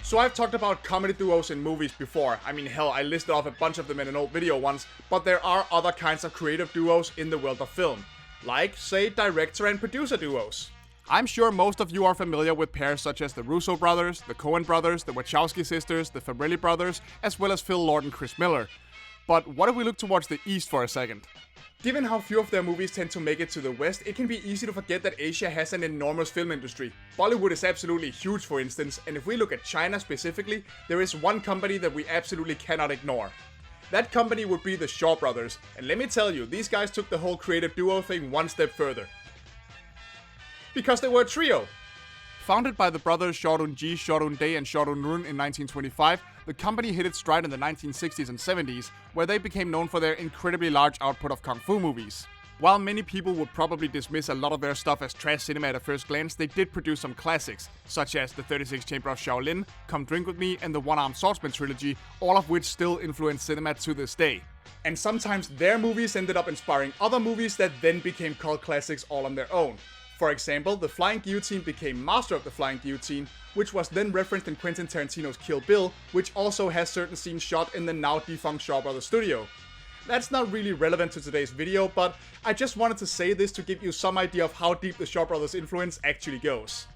So I've talked about comedy duos in movies before. I mean, hell, I listed off a bunch of them in an old video once, but there are other kinds of creative duos in the world of film. Like, say, director and producer duos. I'm sure most of you are familiar with pairs such as the Russo brothers, the Coen brothers, the Wachowski sisters, the Farrelly brothers, as well as Phil Lord and Chris Miller. But what if we look towards the East for a second? Given how few of their movies tend to make it to the West, it can be easy to forget that Asia has an enormous film industry. Bollywood is absolutely huge, for instance, and if we look at China specifically, there is one company that we absolutely cannot ignore. That company would be the Shaw Brothers, and let me tell you, these guys took the whole creative duo thing one step further. Because they were a trio. Founded by the brothers Shaw Dun-ji, Shaw Dun-dae, and Shaw Dun-run in 1925, the company hit its stride in the 1960s and 70s, where they became known for their incredibly large output of kung fu movies. While many people would probably dismiss a lot of their stuff as trash cinema at a first glance, they did produce some classics, such as The 36th Chamber of Shaolin, Come Drink With Me, and the One-Armed Swordsman trilogy, all of which still influence cinema to this day. And sometimes their movies ended up inspiring other movies that then became cult classics all on their own. For example, The Flying Guillotine became Master of the Flying Guillotine, which was then referenced in Quentin Tarantino's Kill Bill, which also has certain scenes shot in the now defunct Shaw Brothers studio. That's not really relevant to today's video, but I just wanted to say this to give you some idea of how deep the Shaw Brothers' influence actually goes.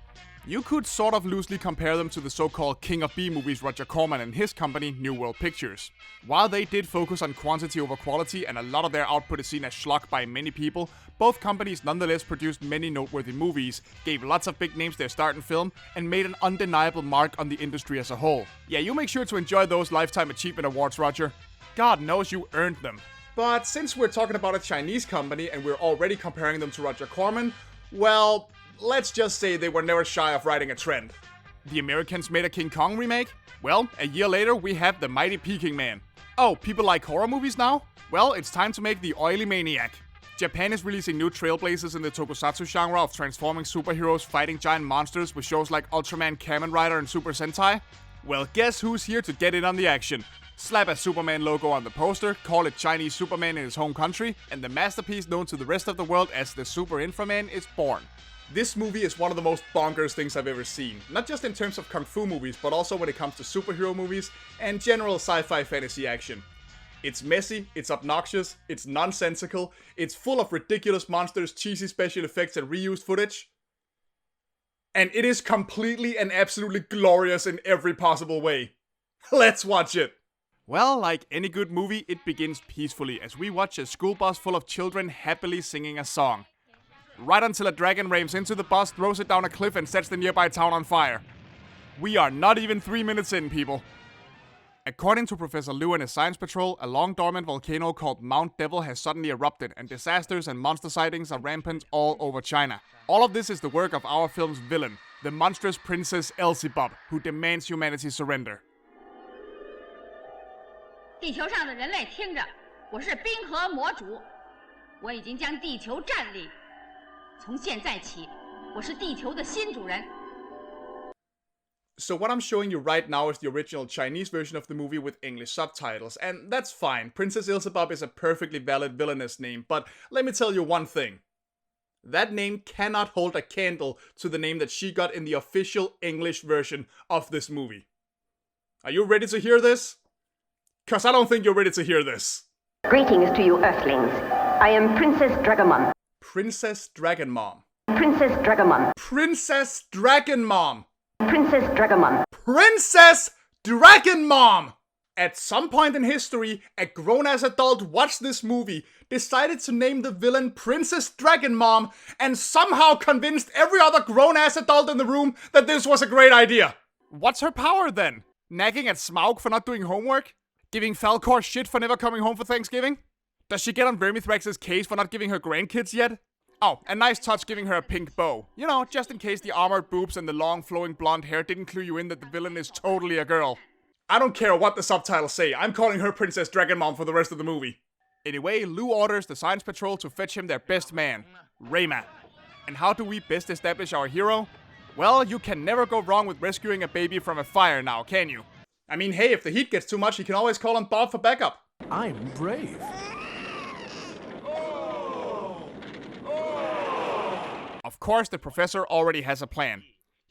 You could sort of loosely compare them to the so-called King of B-movies Roger Corman and his company, New World Pictures. While they did focus on quantity over quality and a lot of their output is seen as schlock by many people, both companies nonetheless produced many noteworthy movies, gave lots of big names their start in film, and made an undeniable mark on the industry as a whole. Yeah, you make sure to enjoy those Lifetime Achievement Awards, Roger. God knows you earned them. But since we're talking about a Chinese company and we're already comparing them to Roger Corman, well, let's just say they were never shy of riding a trend. The Americans made a King Kong remake? Well, a year later we have The Mighty Peking Man. Oh, people like horror movies now? Well, it's time to make The Oily Maniac. Japan is releasing new trailblazers in the tokusatsu genre of transforming superheroes fighting giant monsters with shows like Ultraman, Kamen Rider, and Super Sentai. Well, guess who's here to get in on the action? Slap a Superman logo on the poster, call it Chinese Superman in his home country, and the masterpiece known to the rest of the world as the Super Infra-Man is born. This movie is one of the most bonkers things I've ever seen, not just in terms of kung fu movies, but also when it comes to superhero movies and general sci-fi fantasy action. It's messy, it's obnoxious, it's nonsensical, it's full of ridiculous monsters, cheesy special effects, and reused footage. And it is completely and absolutely glorious in every possible way. Let's watch it! Well, like any good movie, it begins peacefully as we watch a school bus full of children happily singing a song. Right until a dragon rams into the bus, throws it down a cliff, and sets the nearby town on fire. We are not even 3 minutes in, people. According to Professor Liu and his science patrol, a long-dormant volcano called Mount Devil has suddenly erupted, and disasters and monster sightings are rampant all over China. All of this is the work of our film's villain, the monstrous Princess Elzebub, who demands humanity's surrender. 地球上的人类听着，我是冰河魔主，我已经将地球占领。从现在起，我是地球的新主人。 So what I'm showing you right now is the original Chinese version of the movie with English subtitles, and that's fine. Princess Elzebub is a perfectly valid villainous name, but let me tell you one thing. That name cannot hold a candle to the name that she got in the official English version of this movie. Are you ready to hear this? 'Cause I don't think you're ready to hear this. Greetings to you Earthlings. I am Princess Dragonmom. Princess Dragonmom. Princess Dragonmom. Princess Dragonmom. Princess Dragonmom. Princess Dragonmom! At some point in history, a grown-ass adult watched this movie, decided to name the villain Princess Dragonmom, and somehow convinced every other grown-ass adult in the room that this was a great idea. What's her power then? Nagging at Smaug for not doing homework? Giving Falcor shit for never coming home for Thanksgiving? Does she get on Vermithrax's case for not giving her grandkids yet? Oh, a nice touch giving her a pink bow. You know, just in case the armored boobs and the long flowing blonde hair didn't clue you in that the villain is totally a girl. I don't care what the subtitles say, I'm calling her Princess Dragonmom for the rest of the movie. Anyway, Liu orders the Science Patrol to fetch him their best man, Rayman. And how do we best establish our hero? Well, you can never go wrong with rescuing a baby from a fire now, can you? I mean, hey, if the heat gets too much, you can always call on Bob for backup. I'm brave. Of course, the professor already has a plan.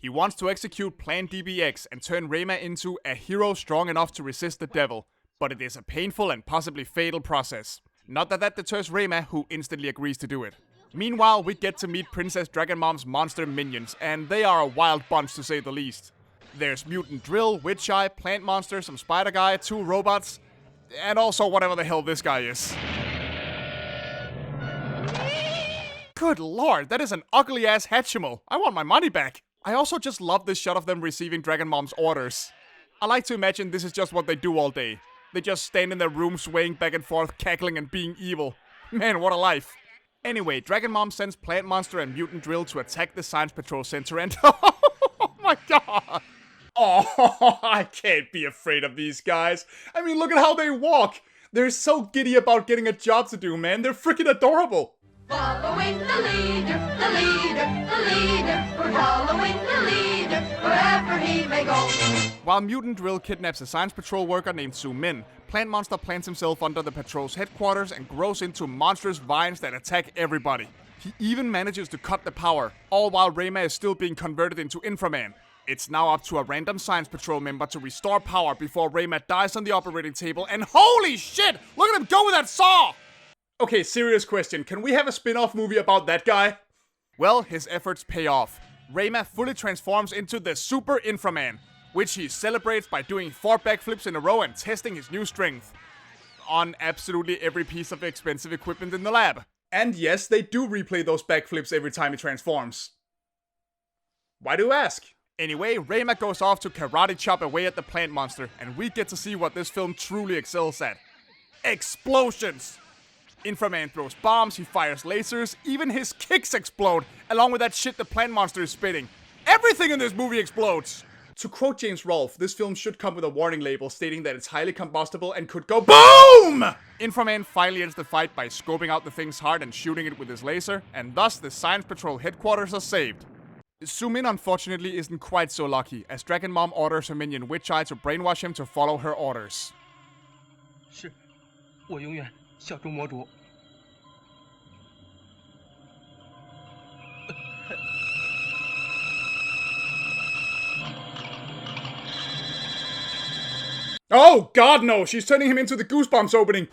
He wants to execute Plan DBX and turn Rayma into a hero strong enough to resist the devil, but it is a painful and possibly fatal process. Not that that deters Rayma, who instantly agrees to do it. Meanwhile, we get to meet Princess Dragon Mom's monster minions, and they are a wild bunch to say the least. There's Mutant Drill, Witch Eye, Plant Monster, some Spider Guy, 2 robots, and also whatever the hell this guy is. Good lord, that is an ugly-ass Hatchimal. I want my money back. I also just love this shot of them receiving Dragon Mom's orders. I like to imagine this is just what they do all day. They just stand in their room swaying back and forth, cackling and being evil. Man, what a life. Anyway, Dragon Mom sends Plant Monster and Mutant Drill to attack the Science Patrol Center and... Oh my god! Oh, I can't be afraid of these guys. I mean, look at how they walk. They're so giddy about getting a job to do, man. They're freaking adorable. Following the leader, the leader, the leader. We're following the leader, wherever he may go. While Mutant Drill kidnaps a Science Patrol worker named Su Min, Plant Monster plants himself under the patrol's headquarters and grows into monstrous vines that attack everybody. He even manages to cut the power, all while Rayma is still being converted into Inframan. It's now up to a random Science Patrol member to restore power before Rayma dies on the operating table, and holy shit! Look at him go with that saw! Okay, serious question. Can we have a spin-off movie about that guy? Well, his efforts pay off. Rayma fully transforms into the Super Infra-Man, which he celebrates by doing 4 backflips in a row and testing his new strength on absolutely every piece of expensive equipment in the lab. And yes, they do replay those backflips every time he transforms. Why do you ask? Anyway, Rayma goes off to karate chop away at the Plant Monster, and we get to see what this film truly excels at. Explosions! Inframan throws bombs, he fires lasers, even his kicks explode, along with that shit the Plant Monster is spitting. Everything in this movie explodes! To quote James Rolfe, this film should come with a warning label stating that it's highly combustible and could go BOOM! Inframan finally ends the fight by scoping out the thing's heart and shooting it with his laser, and thus the Science Patrol headquarters are saved. Su Min unfortunately isn't quite so lucky, as Dragon Mom orders her minion Witch Eye to brainwash him to follow her orders. 是，我永远效忠魔主。 Oh god no, she's turning him into the Goosebumps opening.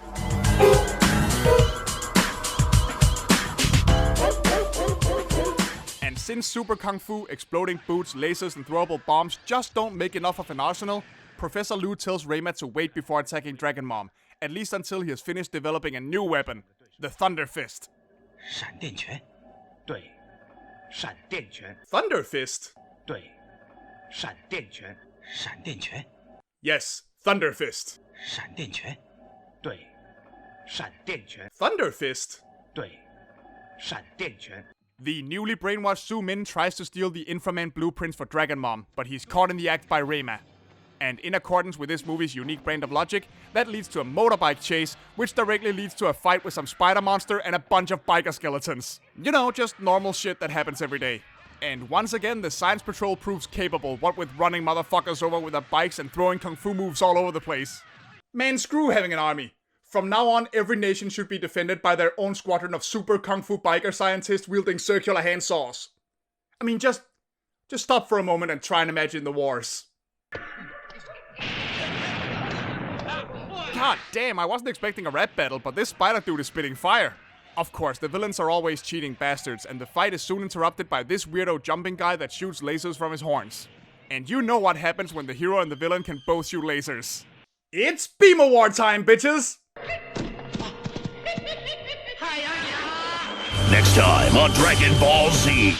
And since Super Kung Fu, exploding boots, lasers and throwable bombs just don't make enough of an arsenal, Professor Liu tells Rayma to wait before attacking Dragon Mom, at least until he has finished developing a new weapon, the Thunder Fist. 闪电拳，对，闪电拳， Thunder Fist? 对，闪电拳，闪电拳， Yes, Thunder Fist. 闪电拳，对，闪电拳， Thunder Fist? 对，闪电拳。 The newly brainwashed Su Min tries to steal the Inframan blueprints for Dragon Mom, but he's caught in the act by Rayma. And in accordance with this movie's unique brand of logic, that leads to a motorbike chase, which directly leads to a fight with some spider monster and a bunch of biker skeletons. You know, just normal shit that happens every day. And once again, the Science Patrol proves capable, what with running motherfuckers over with their bikes and throwing kung fu moves all over the place. Man, screw having an army. From now on, every nation should be defended by their own squadron of super kung fu biker scientists wielding circular handsaws. I mean, just stop for a moment and try and imagine the wars. God damn, I wasn't expecting a rap battle, but this spider dude is spitting fire. Of course, the villains are always cheating bastards, and the fight is soon interrupted by this weirdo jumping guy that shoots lasers from his horns. And you know what happens when the hero and the villain can both shoot lasers. It's Beam Award time, bitches! Next time on Dragon Ball Z.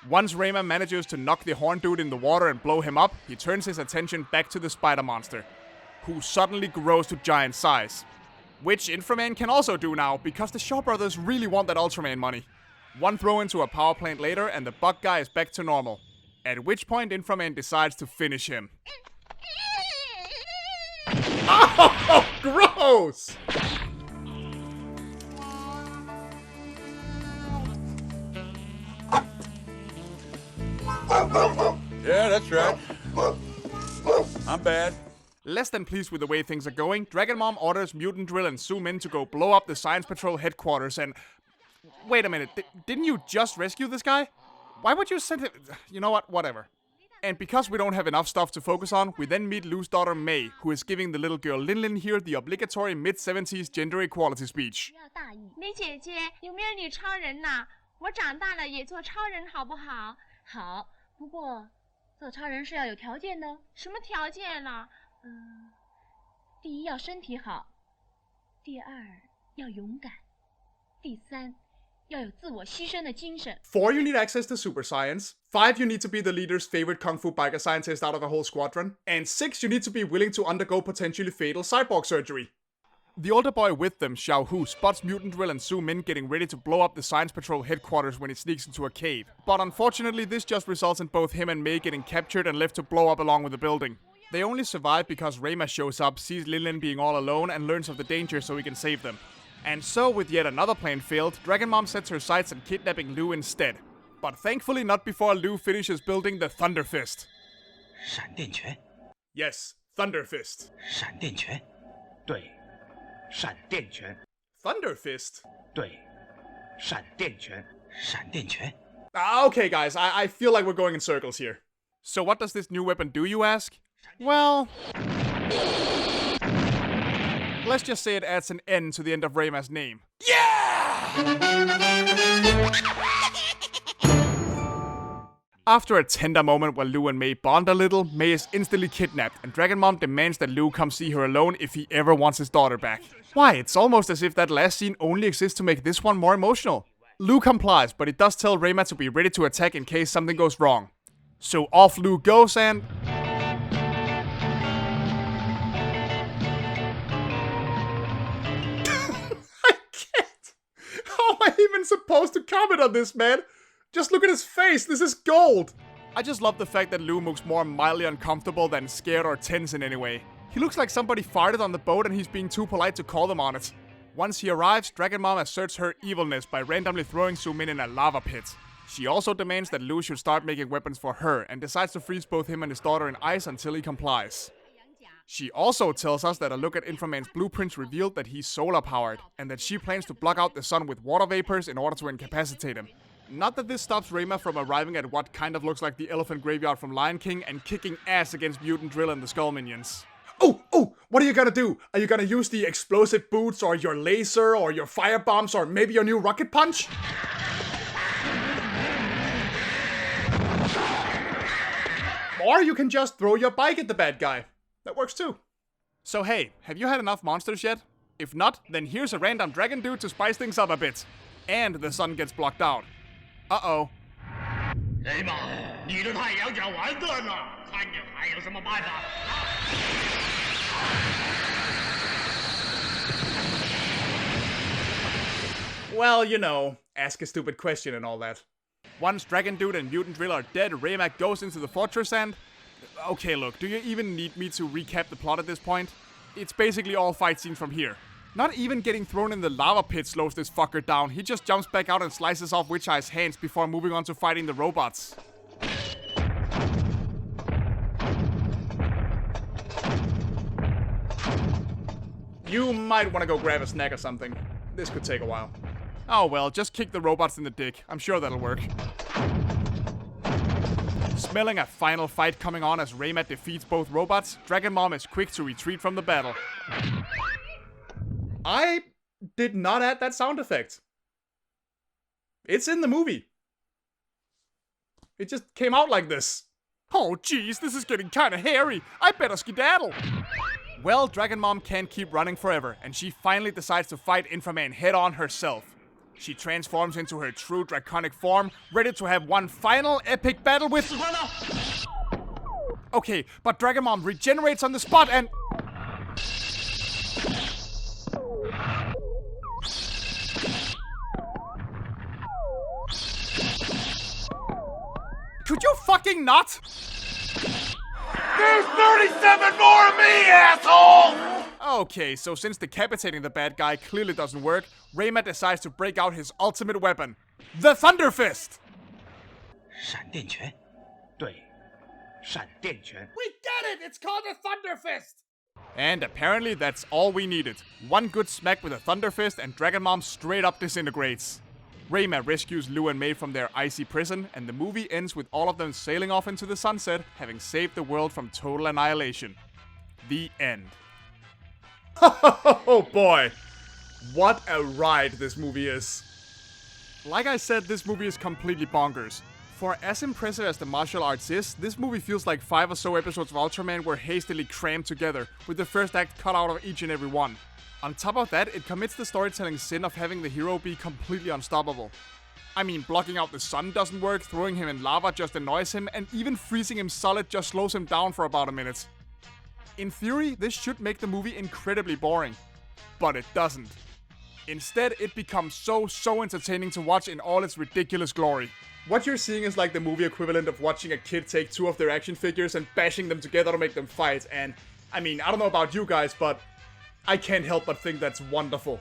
Once Rayma manages to knock the horn dude in the water and blow him up, he turns his attention back to the spider monster, who suddenly grows to giant size. Which Inframan can also do now, because the Shaw brothers really want that Ultraman money. One throw into a power plant later and the bug guy is back to normal. At which point Inframan decides to finish him. Oh, gross! Yeah, that's right. I'm bad. Less than pleased with the way things are going, Dragon Mom orders Mutant Drill and Su Min to go blow up the Science Patrol headquarters and... Wait a minute, didn't you just rescue this guy? Why would you send him? You know what? Whatever. And because we don't have enough stuff to focus on, we then meet Lu's daughter May, who is giving the little girl Lin here the obligatory mid-70s gender equality speech. 梅姐姐，有没有女超人呐？我长大了也做超人，好不好？好，不过做超人是要有条件的。什么条件呢？第一要身体好，第二要勇敢，第三要有自我牺牲的精神。 4, you need access to super science. 5, you need to be the leader's favorite kung fu biker scientist out of a whole squadron. And 6, you need to be willing to undergo potentially fatal cyborg surgery. The older boy with them, Xiao Hu, spots Mutant Drill and Su Min getting ready to blow up the Science Patrol headquarters when he sneaks into a cave. But unfortunately, this just results in both him and May getting captured and left to blow up along with the building. They only survive because Rayma shows up, sees Lin being all alone, and learns of the danger so he can save them. And so, with yet another plan failed, Dragon Mom sets her sights on kidnapping Lu instead. But thankfully not before Lu finishes building the Thunder Fist. 闪电拳， Yes, Thunder Fist. 闪电拳，对，闪电拳， Thunder Fist? 对，闪电拳，闪电拳。 Okay, guys, I feel like we're going in circles here. So what does this new weapon do, you ask? Well, let's just say it adds an N to the end of Rayma's name. After a tender moment where Lu and May bond a little, May is instantly kidnapped, and Dragon Mom demands that Lu come see her alone if he ever wants his daughter back. Why, it's almost as if that last scene only exists to make this one more emotional. Lu complies, but he does tell Rayma to be ready to attack in case something goes wrong. So off Lu goes and... I can't! How am I even supposed to comment on this, man? Just look at his face, this is gold! I just love the fact that Lu looks more mildly uncomfortable than scared or tense in any way. He looks like somebody farted on the boat and he's being too polite to call them on it. Once he arrives, Dragon Mom asserts her evilness by randomly throwing Su Min in a lava pit. She also demands that Lu should start making weapons for her and decides to freeze both him and his daughter in ice until he complies. She also tells us that a look at Inframan's blueprints revealed that he's solar powered, and that she plans to block out the sun with water vapors in order to incapacitate him. Not that this stops Rayma from arriving at what kind of looks like the elephant graveyard from Lion King and kicking ass against Mutant Drill and the Skull Minions. Oh, what are you gonna do? Are you gonna use the explosive boots or your laser or your fire bombs or maybe your new rocket punch? Or you can just throw your bike at the bad guy. That works too. So hey, have you had enough monsters yet? If not, then here's a random dragon dude to spice things up a bit. And the sun gets blocked out. Uh-oh. 雷玛，你的太阳脚完蛋了，看你还有什么办法？ Well, you know, ask a stupid question and all that. Once Dragon Dude and Mutant Drill are dead, Rayma goes into the fortress and... Okay, look, do you even need me to recap the plot at this point? It's basically all fight scenes from here. Not even getting thrown in the lava pit slows this fucker down. He just jumps back out and slices off Witch Eye's hands before moving on to fighting the robots. You might want to go grab a snack or something. This could take a while. Oh well, just kick the robots in the dick. I'm sure that'll work. Smelling a final fight coming on as Rayma defeats both robots, Dragon Mom is quick to retreat from the battle. I did not add that sound effect. It's in the movie. It just came out like this. Oh jeez, this is getting kinda hairy. I better skedaddle. Well, Dragon Mom can't keep running forever, and she finally decides to fight Inframan head-on herself. She transforms into her true draconic form, ready to have one final epic battle with... Okay, but Dragon Mom regenerates on the spot and... Could you fucking not? There's 37 more of me, asshole! Okay, so since decapitating the bad guy clearly doesn't work, Rayma decides to break out his ultimate weapon, the Thunder Fist! 闪电拳，对，闪电拳。 We get it! It's called a Thunder Fist! And apparently that's all we needed. One good smack with a Thunder Fist and Dragon Mom straight up disintegrates. Rayman rescues Lou and May from their icy prison, and the movie ends with all of them sailing off into the sunset, having saved the world from total annihilation. The end. Oh boy, what a ride this movie is. Like I said, this movie is completely bonkers. For as impressive as the martial arts is, this movie feels like 5 or so episodes of Ultraman were hastily crammed together, with the first act cut out of each and every one. On top of that, it commits the storytelling sin of having the hero be completely unstoppable. I mean, blocking out the sun doesn't work, throwing him in lava just annoys him, and even freezing him solid just slows him down for about a minute. In theory, this should make the movie incredibly boring, but it doesn't. Instead, it becomes so entertaining to watch in all its ridiculous glory. What you're seeing is like the movie equivalent of watching a kid take 2 of their action figures and bashing them together to make them fight, and I mean, I don't know about you guys, but I can't help but think that's wonderful.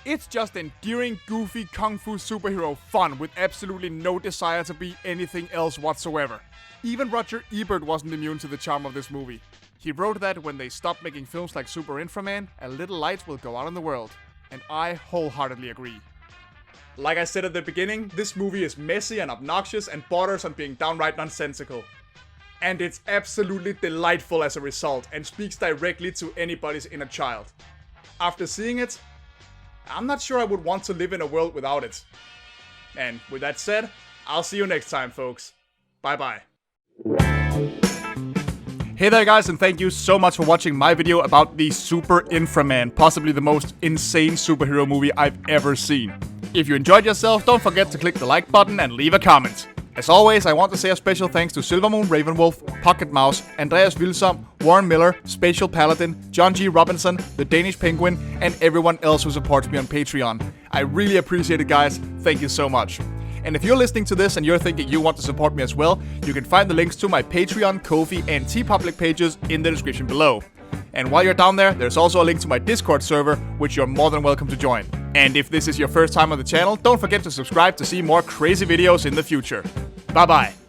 It's just endearing, goofy, kung fu superhero fun with absolutely no desire to be anything else whatsoever. Even Roger Ebert wasn't immune to the charm of this movie. He wrote that when they stop making films like Super Infra-Man, a little light will go out in the world. And I wholeheartedly agree. Like I said at the beginning, this movie is messy and obnoxious and borders on being downright nonsensical. And it's absolutely delightful as a result, and speaks directly to anybody's inner child. After seeing it, I'm not sure I would want to live in a world without it. And with that said, I'll see you next time, folks. Bye bye. Hey there guys, and thank you so much for watching my video about the Super Infra-Man, possibly the most insane superhero movie I've ever seen. If you enjoyed yourself, don't forget to click the like button and leave a comment. As always, I want to say a special thanks to Silvermoon Ravenwolf, Pocket Mouse, Andreas Wilsom, Warren Miller, Spatial Paladin, John G. Robinson, The Danish Penguin, and everyone else who supports me on Patreon. I really appreciate it, guys. Thank you so much. And if you're listening to this and you're thinking you want to support me as well, you can find the links to my Patreon, Ko-fi, and TeePublic pages in the description below. And while you're down there, there's also a link to my Discord server, which you're more than welcome to join. And if this is your first time on the channel, don't forget to subscribe to see more crazy videos in the future. Bye bye.